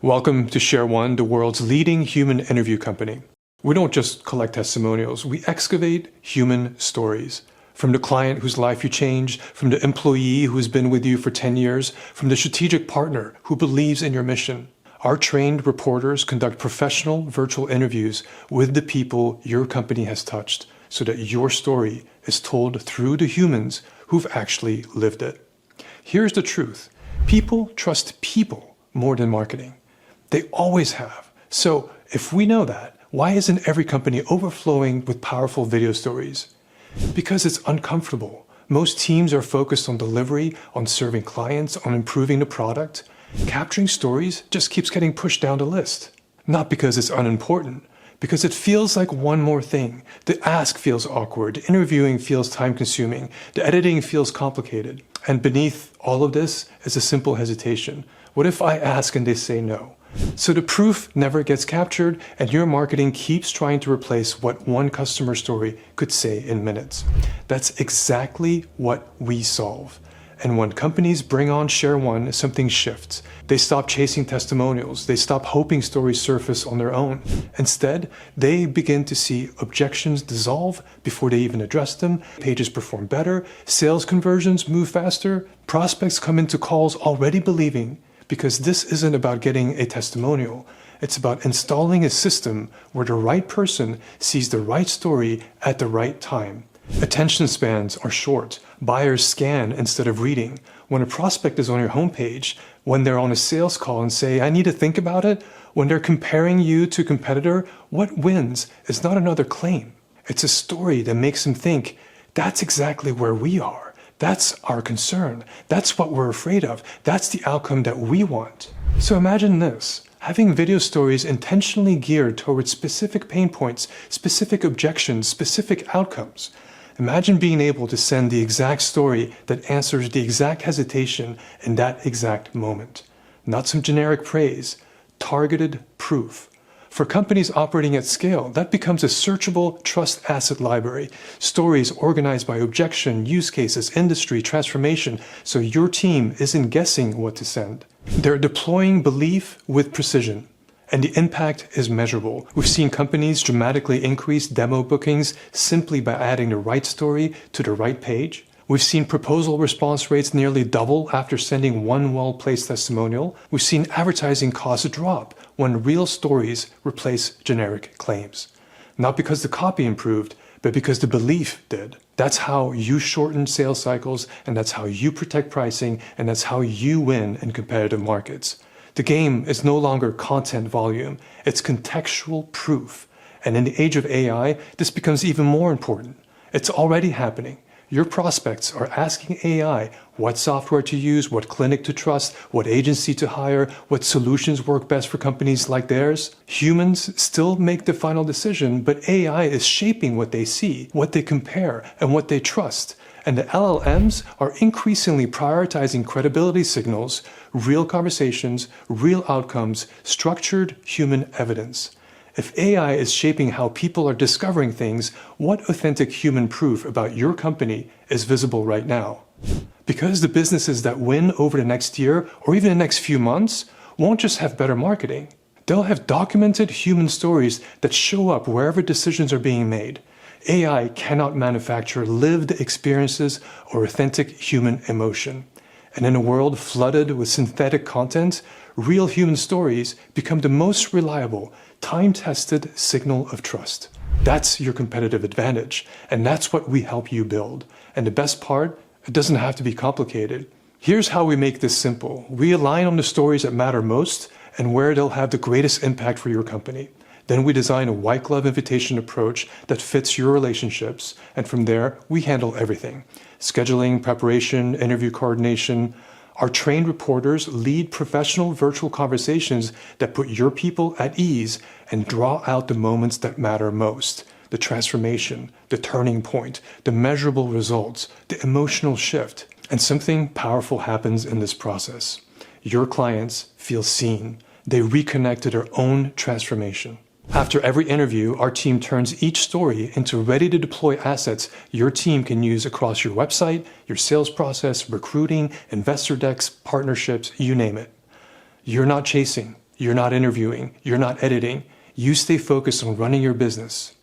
Welcome to Share One, the world's leading human interview company. We don't just collect testimonials, we excavate human stories. From the client whose life you changed, from the employee who has been with you for 10 years, from the strategic partner who believes in your mission. Our trained reporters conduct professional virtual interviews with the people your company has touched so that your story is told through the humans who've actually lived it. Here's the truth. People trust people more than marketing. They always have. So if we know that, why isn't every company overflowing with powerful video stories? Because it's uncomfortable. Most teams are focused on delivery, on serving clients, on improving the product. Capturing stories just keeps getting pushed down the list. Not because it's unimportant, because it feels like one more thing. The ask feels awkward, the interviewing feels time-consuming, the editing feels complicated. And beneath all of this is a simple hesitation. What if I ask and they say no? So the proof never gets captured, and your marketing keeps trying to replace what one customer story could say in minutes. That's exactly what we solve. And when companies bring on Share One, something shifts. They stop chasing testimonials. They stop hoping stories surface on their own. Instead, they begin to see objections dissolve before they even address them. Pages perform better. Sales conversions move faster. Prospects come into calls already believing, because this isn't about getting a testimonial. It's about installing a system where the right person sees the right story at the right time. Attention spans are short. Buyers scan instead of reading. When a prospect is on your homepage, when they're on a sales call and say, I need to think about it, when they're comparing you to a competitor, what wins is not another claim. It's a story that makes them think, that's exactly where we are. That's our concern. That's what we're afraid of. That's the outcome that we want. So imagine this, having video stories intentionally geared towards specific pain points, specific objections, specific outcomes. Imagine being able to send the exact story that answers the exact hesitation in that exact moment. Not some generic praise, targeted proof. For companies operating at scale, that becomes a searchable trust asset library. Stories organized by objection, use cases, industry, transformation, so your team isn't guessing what to send. They're deploying belief with precision. And the impact is measurable. We've seen companies dramatically increase demo bookings simply by adding the right story to the right page. We've seen proposal response rates nearly double after sending one well-placed testimonial. We've seen advertising costs drop when real stories replace generic claims. Not because the copy improved, but because the belief did. That's how you shorten sales cycles, and that's how you protect pricing, and that's how you win in competitive markets. The game is no longer content volume, it's contextual proof. And in the age of AI, this becomes even more important. It's already happening. Your prospects are asking AI what software to use, what clinic to trust, what agency to hire, what solutions work best for companies like theirs. Humans still make the final decision, but AI is shaping what they see, what they compare, and what they trust. And the LLMs are increasingly prioritizing credibility signals, real conversations, real outcomes, structured human evidence. If AI is shaping how people are discovering things, what authentic human proof about your company is visible right now? Because the businesses that win over the next year or even the next few months won't just have better marketing. They'll have documented human stories that show up wherever decisions are being made. AI cannot manufacture lived experiences or authentic human emotion. And in a world flooded with synthetic content, real human stories become the most reliable, time-tested signal of trust. That's your competitive advantage, and that's what we help you build. And the best part, it doesn't have to be complicated. Here's how we make this simple. We align on the stories that matter most and where they'll have the greatest impact for your company. Then we design a white glove invitation approach that fits your relationships, and from there, we handle everything. Scheduling, preparation, interview coordination. Our trained reporters lead professional virtual conversations that put your people at ease and draw out the moments that matter most. The transformation, the turning point, the measurable results, the emotional shift. And something powerful happens in this process. Your clients feel seen. They reconnect to their own transformation. After every interview, our team turns each story into ready-to-deploy assets your team can use across your website, your sales process, recruiting, investor decks, partnerships, you name it. You're not chasing, You're not interviewing. You're not editing. You stay focused on running your business.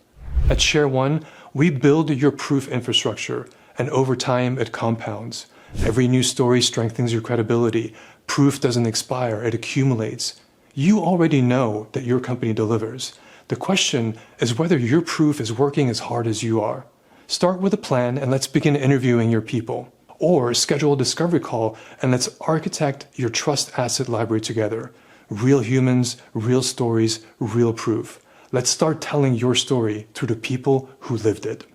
At Share One, we build your proof infrastructure, and over time, it compounds. Every new story strengthens your credibility. Proof doesn't expire, it accumulates. You already know that your company delivers. The question is whether your proof is working as hard as you are. Start with a plan and let's begin interviewing your people. Or schedule a discovery call and let's architect your trust asset library together. Real humans, real stories, real proof. Let's start telling your story through the people who lived it.